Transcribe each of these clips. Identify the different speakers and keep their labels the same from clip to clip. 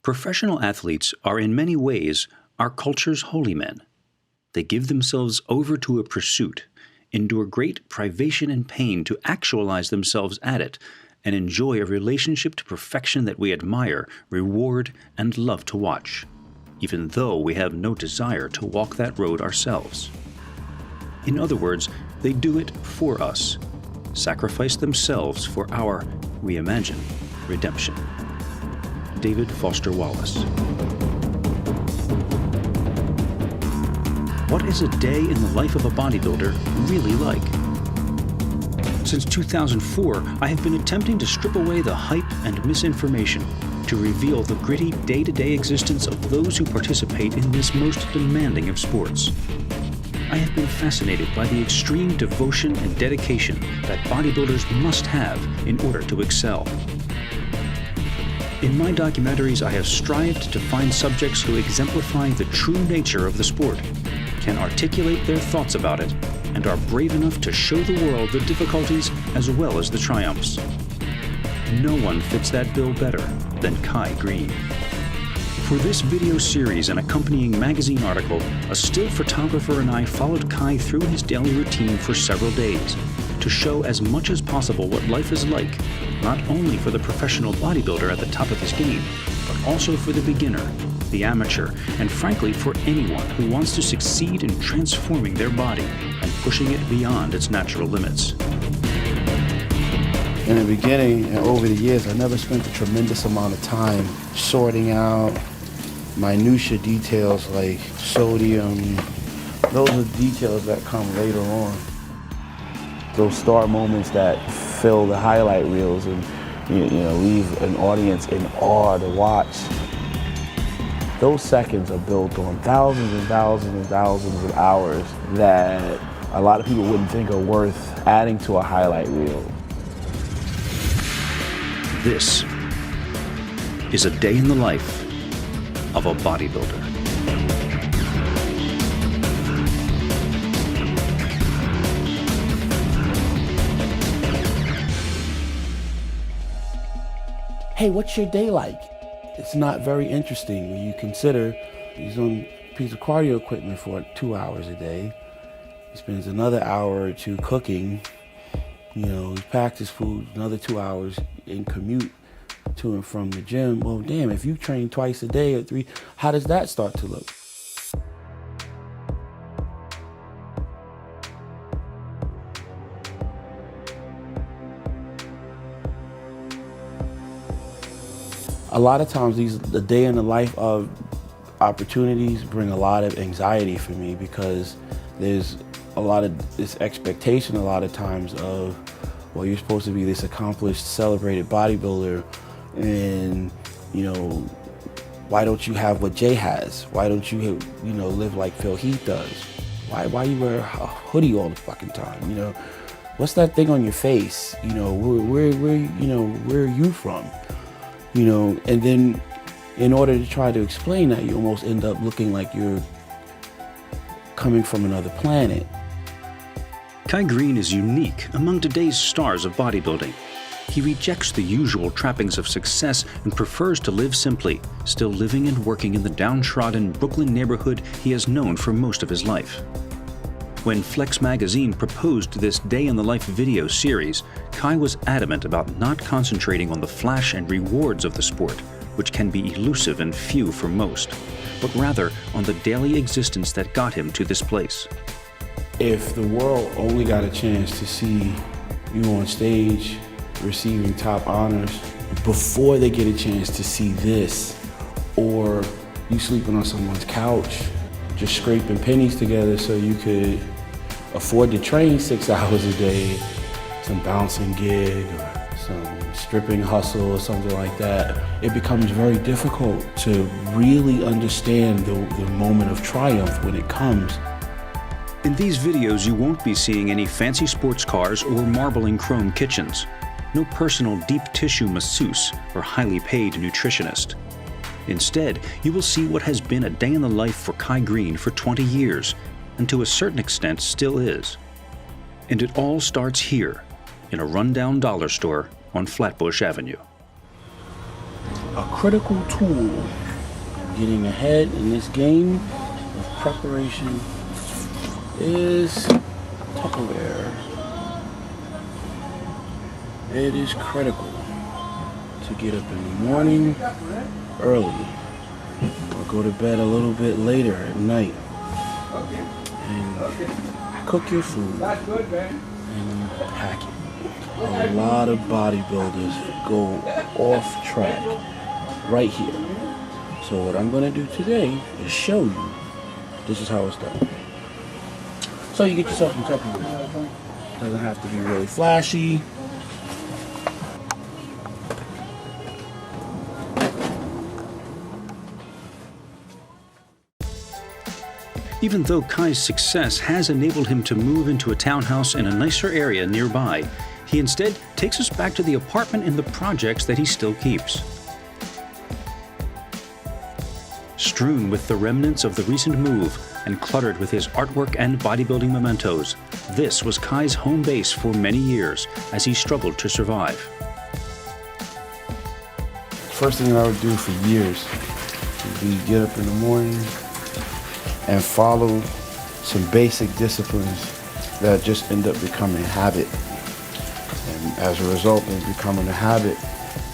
Speaker 1: Professional athletes are in many ways our culture's holy men. They give themselves over to a pursuit, endure great privation and pain to actualize themselves at it, and enjoy a relationship to perfection that we admire, reward, and love to watch, even though we have no desire to walk that road ourselves. In other words, they do it for us, sacrifice themselves for our, we imagine, redemption. David Foster Wallace. What is a day in the life of a bodybuilder really like? Since 2004, I have been attempting to strip away the hype and misinformation to reveal the gritty day-to-day existence of those who participate in this most demanding of sports. I have been fascinated by the extreme devotion and dedication that bodybuilders must have in order to excel. In my documentaries, I have strived to find subjects who exemplify the true nature of the sport, can articulate their thoughts about it, and are brave enough to show the world the difficulties as well as the triumphs. No one fits that bill better than Greene. For this video series and accompanying magazine article, a still photographer and I followed Kai through his daily routine for several days to show as much as possible what life is like, not only for the professional bodybuilder at the top of his game, but also for the beginner, the amateur, and frankly for anyone who wants to succeed in transforming their body and pushing it beyond its natural limits.
Speaker 2: In the beginning and over the years, I never spent a tremendous amount of time sorting out minutia details like sodium. Those are details that come later on. Those star moments that fill the highlight reels and leave an audience in awe to watch. Those seconds are built on thousands and thousands and thousands of hours that a lot of people wouldn't think are worth adding to a highlight reel.
Speaker 1: This is a day in the life of a bodybuilder.
Speaker 2: Hey, what's your day like? It's not very interesting when you consider he's on a piece of cardio equipment for 2 hours a day. He spends another hour or two cooking. He packs his food, another 2 hours in commute to and from the gym. Well, damn, if you train twice a day or three, how does that start to look? A lot of times the day in the life of opportunities bring a lot of anxiety for me because there's a lot of this expectation a lot of times of, well, you're supposed to be this accomplished, celebrated bodybuilder, and why don't you have what Jay has? Why don't you live like Phil Heath does? Why you wear a hoodie all the fucking time? What's that thing on your face? Where are you from? And then in order to try to explain that, you almost end up looking like you're coming from another planet.
Speaker 1: Greene is unique among today's stars of bodybuilding. He rejects the usual trappings of success and prefers to live simply, still living and working in the downtrodden Brooklyn neighborhood he has known for most of his life. When Flex magazine proposed this Day in the Life video series, Kai was adamant about not concentrating on the flash and rewards of the sport, which can be elusive and few for most, but rather on the daily existence that got him to this place.
Speaker 2: If the world only got a chance to see you on stage receiving top honors before they get a chance to see this, or you sleeping on someone's couch, just scraping pennies together so you could afford to train 6 hours a day, some bouncing gig or some stripping hustle or something like that, it becomes very difficult to really understand the moment of triumph when it comes.
Speaker 1: In these videos, you won't be seeing any fancy sports cars or marbling chrome kitchens. No personal deep tissue masseuse or highly paid nutritionist. Instead, you will see what has been a day in the life for Greene for 20 years, and to a certain extent still is. And it all starts here, in a rundown dollar store on Flatbush Avenue.
Speaker 2: a critical tool getting ahead in this game of preparation is Tupperware. It is critical to get up in the morning early or go to bed a little bit later at night and cook your food and pack it. A lot of bodybuilders go off track right here. So what I'm going to do today is show you this is how it's done. So you get yourself some Tupperware. Doesn't have to be really flashy.
Speaker 1: Even though Kai's success has enabled him to move into a townhouse in a nicer area nearby, he instead takes us back to the apartment in the projects that he still keeps. Strewn with the remnants of the recent move and cluttered with his artwork and bodybuilding mementos, this was Kai's home base for many years as he struggled to survive.
Speaker 2: First thing that I would do for years would be get up in the morning and follow some basic disciplines that just end up becoming a habit. And as a result of becoming a habit,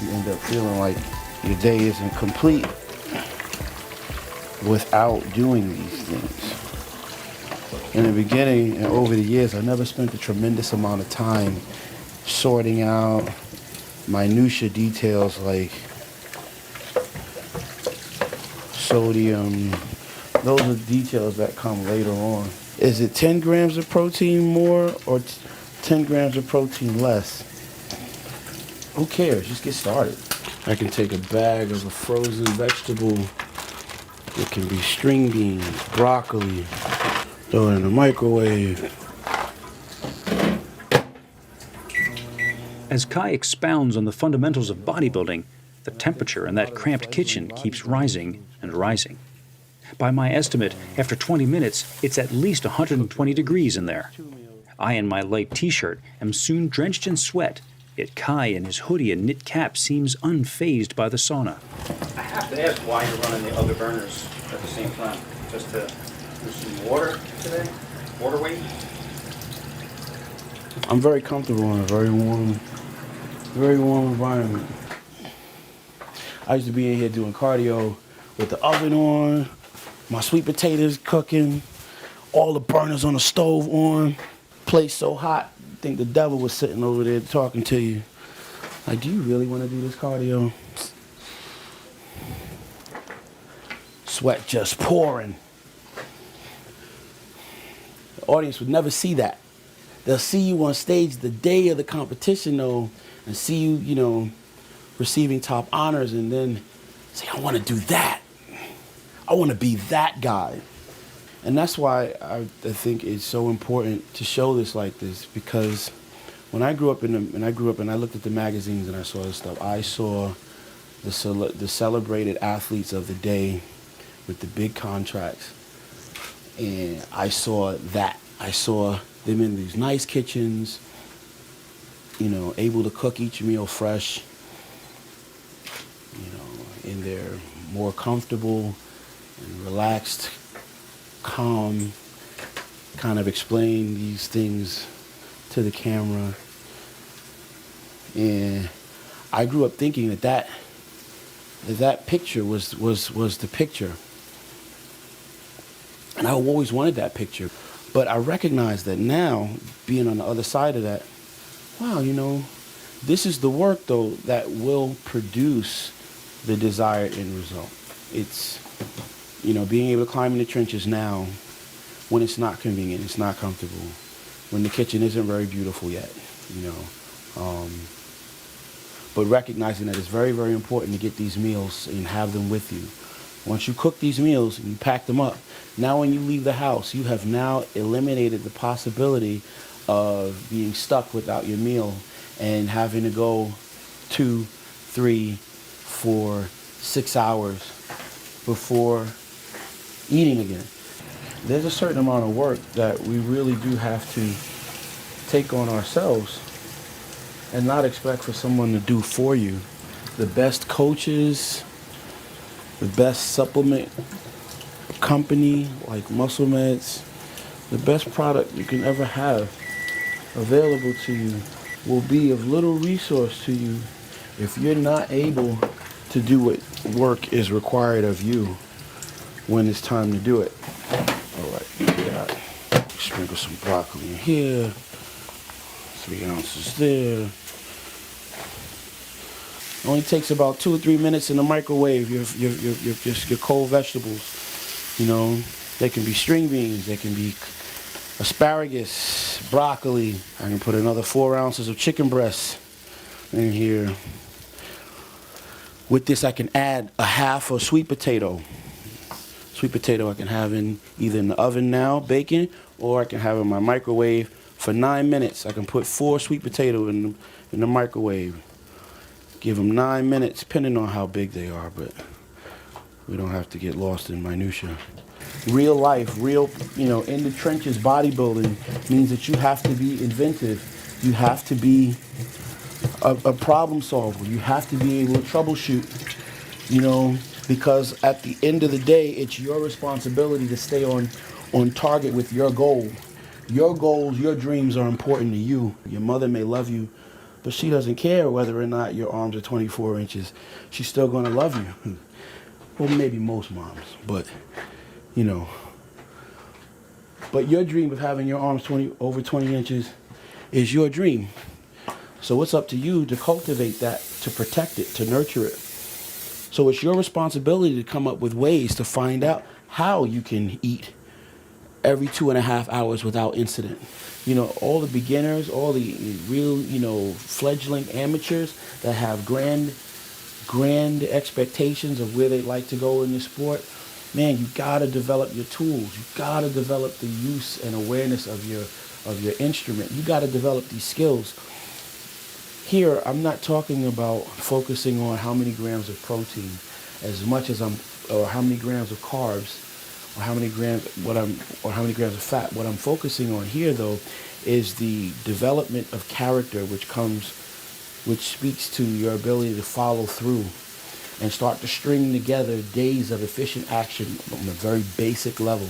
Speaker 2: you end up feeling like your day isn't complete without doing these things. In the beginning and over the years, I never spent a tremendous amount of time sorting out minutia details like sodium. Those are details that come later on. Is it 10 grams of protein more or 10 grams of protein less? Who cares? Just get started. I can take a bag of a frozen vegetable. It can be string beans, broccoli, throw it in the microwave.
Speaker 1: As Kai expounds on the fundamentals of bodybuilding, the temperature in that cramped kitchen keeps rising and rising. By my estimate, after 20 minutes, it's at least 120 degrees in there. I, in my light t-shirt, am soon drenched in sweat, yet Kai in his hoodie and knit cap seems unfazed by the sauna.
Speaker 3: I have to ask why you're running the other burners at the same time. Just to do some water today? Water weight?
Speaker 2: I'm very comfortable in a very warm environment. I used to be in here doing cardio with the oven on, my sweet potatoes cooking, all the burners on the stove on, place so hot, I think the devil was sitting over there talking to you. Like, do you really want to do this cardio? Sweat just pouring. The audience would never see that. They'll see you on stage the day of the competition, though, and see you, receiving top honors, and then say, I want to do that. I want to be that guy. And that's why I think it's so important to show this like this, because when I grew up and I looked at the magazines and I saw this stuff, I saw the celebrated athletes of the day with the big contracts. And I saw that. I saw them in these nice kitchens, able to cook each meal fresh, in their more comfortable and relaxed, calm, kind of explain these things to the camera. And I grew up thinking that picture was the picture. And I always wanted that picture. But I recognize that now, being on the other side of that, wow, this is the work, though, that will produce the desired end result. It's, being able to climb in the trenches now when it's not convenient, it's not comfortable, when the kitchen isn't very beautiful yet, but recognizing that it's very, very important to get these meals and have them with you. Once you cook these meals and you pack them up, now when you leave the house, you have now eliminated the possibility of being stuck without your meal and having to go 2, 3, 4, 6 hours before eating again. There's a certain amount of work that we really do have to take on ourselves and not expect for someone to do for you. the best coaches, the best supplement company like Muscle Meds, the best product you can ever have available to you will be of little resource to you if you're not able to do what work is required of you when it's time to do it. All right, we got sprinkle some broccoli in here, 3 ounces there. Only takes about 2 or 3 minutes in the microwave. Your cold vegetables, you know, they can be string beans, they can be asparagus, broccoli. I can put another 4 ounces of chicken breast in here. With this, I can add a half of sweet potato. Sweet potato I can have in either in the oven now, baking, or I can have in my microwave for 9 minutes. I can put 4 sweet potato in the microwave. Give them 9 minutes, depending on how big they are, but we don't have to get lost in minutia. Real life, in the trenches bodybuilding means that you have to be inventive. You have to be a problem solver. You have to be able to troubleshoot, because at the end of the day, it's your responsibility to stay on target with your goal. Your goals, your dreams are important to you. Your mother may love you, but she doesn't care whether or not your arms are 24 inches. She's still going to love you. Well, maybe most moms, but, But your dream of having your arms over 20 inches is your dream. So it's up to you to cultivate that, to protect it, to nurture it. So it's your responsibility to come up with ways to find out how you can eat every 2.5 hours without incident. All the beginners, all the real, fledgling amateurs that have grand expectations of where they'd like to go in the sport, man, you gotta develop your tools. You gotta develop the use and awareness of your instrument. You gotta develop these skills. Here, I'm not talking about focusing on how many grams of protein as much as or how many grams of carbs, or how many grams of fat. What I'm focusing on here, though, is the development of character, which speaks to your ability to follow through and start to string together days of efficient action on a very basic level.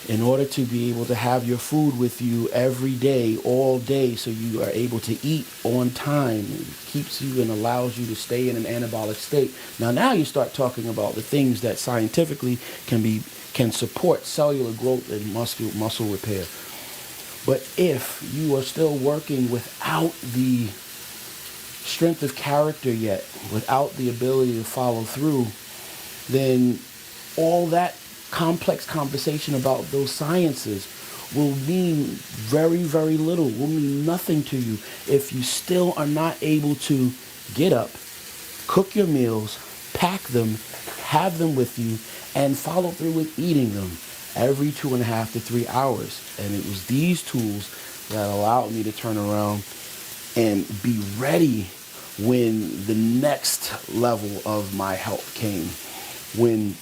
Speaker 2: In order to be able to have your food with you every day, all day, so you are able to eat on time. It keeps you and allows you to stay in an anabolic state. Now you start talking about the things that scientifically can support cellular growth and muscle repair. But if you are still working without the strength of character yet, without the ability to follow through, then all that complex conversation about those sciences will mean very, very little, will mean nothing to you if you still are not able to get up, cook your meals, pack them, have them with you, and follow through with eating them every 2.5 to 3 hours. And it was these tools that allowed me to turn around and be ready when the next level of my health came, when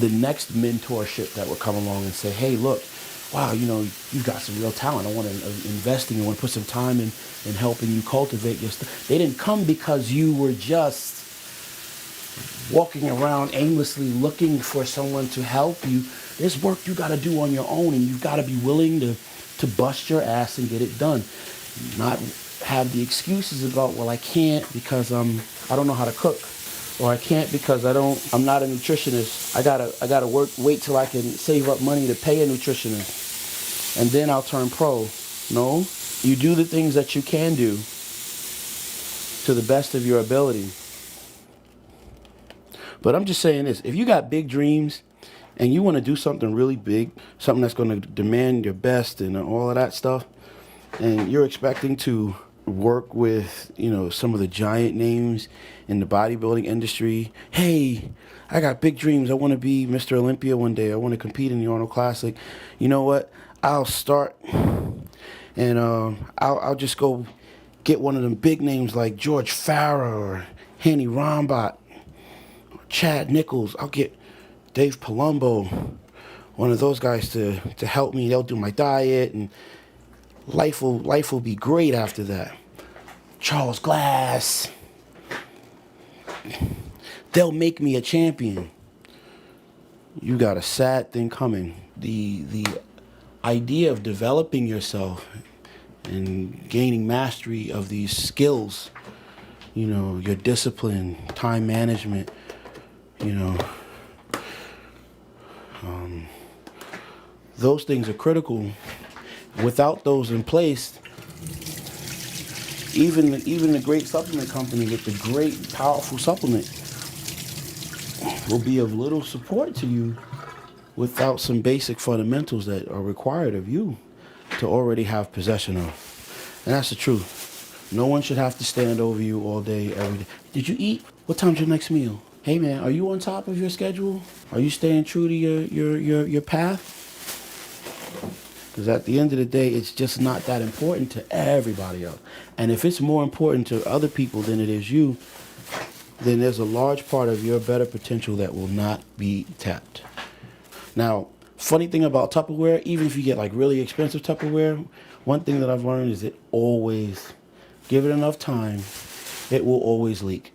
Speaker 2: the next mentorship that would come along and say, hey, look, wow, you've got some real talent. I want to invest in you. I want to put some time in helping you cultivate your stuff. They didn't come because you were just walking around aimlessly looking for someone to help you. There's work you got to do on your own, and you've got to be willing to bust your ass and get it done. Not have the excuses about, well, I can't because I don't know how to cook. Or I can't because I'm not a nutritionist. I gotta wait till I can save up money to pay a nutritionist, and then I'll turn pro. No, you do the things that you can do to the best of your ability. But I'm just saying this: if you got big dreams and you want to do something really big, something that's going to demand your best and all of that stuff, and you're expecting to work with, some of the giant names in the bodybuilding industry. Hey, I got big dreams. I want to be Mr. Olympia one day. I want to compete in the Arnold Classic. You know what? I'll start and I'll just go get one of them big names like George Farah or Hanny Rombot or Chad Nichols. I'll get Dave Palumbo, one of those guys to help me. They'll do my diet, and life will be great after that. Charles Glass. They'll make me a champion. You got a sad thing coming. The idea of developing yourself and gaining mastery of these skills, you know, your discipline, time management, you know, those things are critical. Without those in place, even the great supplement company with the great powerful supplement will be of little support to you without some basic fundamentals that are required of you to already have possession of. And that's the truth. No one should have to stand over you all day, every day. Did you eat? What time's your next meal? Hey man, are you on top of your schedule? Are you staying true to your path? Because at the end of the day, it's just not that important to everybody else. And if it's more important to other people than it is you, then there's a large part of your better potential that will not be tapped. Now, funny thing about Tupperware, even if you get like really expensive Tupperware, one thing that I've learned is it always, give it enough time, it will always leak.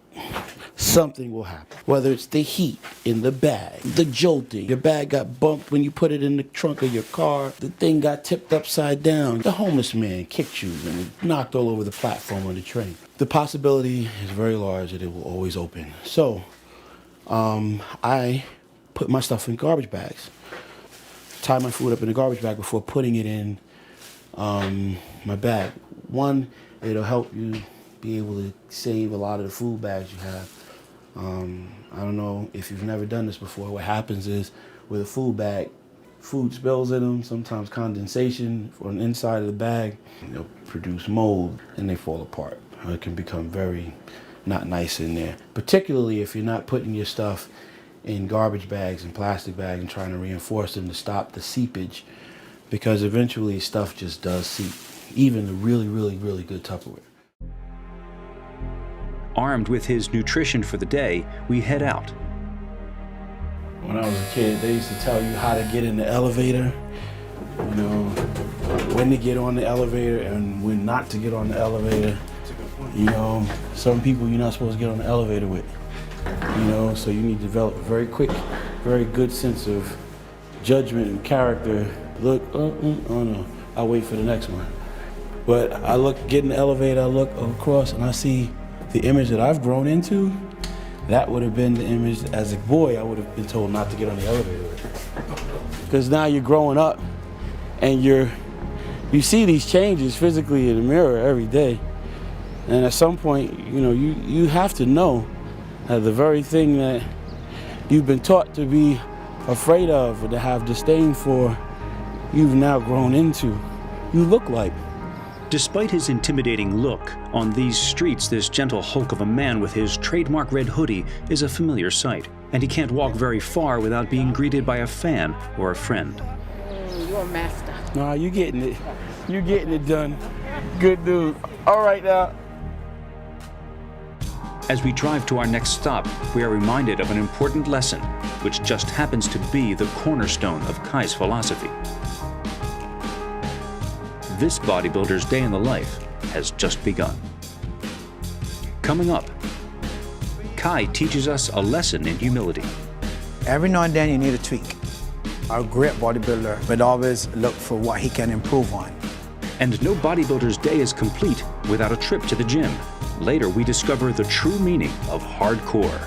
Speaker 2: Something will happen. Whether it's the heat in the bag, the jolting, your bag got bumped when you put it in the trunk of your car, the thing got tipped upside down, the homeless man kicked you and it knocked all over the platform on the train. The possibility is very large that it will always open. So, I put my stuff in garbage bags. Tie my food up in a garbage bag before putting it in my bag. One, it'll help you be able to save a lot of the food bags you have. I don't know if you've never done this before. What happens is with a food bag, food spills in them, sometimes condensation on the inside of the bag. They'll produce mold and they fall apart. It can become very not nice in there, particularly if you're not putting your stuff in garbage bags and plastic bags and trying to reinforce them to stop the seepage, because eventually stuff just does seep, even the really, really, really good Tupperware.
Speaker 1: Armed with his nutrition for the day, we head out.
Speaker 2: When I was a kid, they used to tell you how to get in the elevator, you know, when to get on the elevator and when not to get on the elevator. You know, some people you're not supposed to get on the elevator with, you know, so you need to develop a very quick, very good sense of judgment and character. Look, oh no, I'll wait for the next one. But I get in the elevator, I look across and I see the image that I've grown into. That would have been the image as a boy I would have been told not to get on the elevator with. Because now you're growing up and you see these changes physically in the mirror every day. And at some point, you know, you have to know that the very thing that you've been taught to be afraid of or to have disdain for, you've now grown into. You look like.
Speaker 1: Despite his intimidating look, on these streets this gentle hulk of a man with his trademark red hoodie is a familiar sight, and he can't walk very far without being greeted by a fan or a friend.
Speaker 4: You're a master.
Speaker 2: Nah, you getting it. You getting it done. Good dude. All right now.
Speaker 1: As we drive to our next stop, we are reminded of an important lesson, which just happens to be the cornerstone of Kai's philosophy. This bodybuilder's day in the life has just begun. Coming up, Kai teaches us a lesson in humility.
Speaker 5: Every now and then you need a tweak. A great bodybuilder would always look for what he can improve on.
Speaker 1: And no bodybuilder's day is complete without a trip to the gym. Later, we discover the true meaning of hardcore.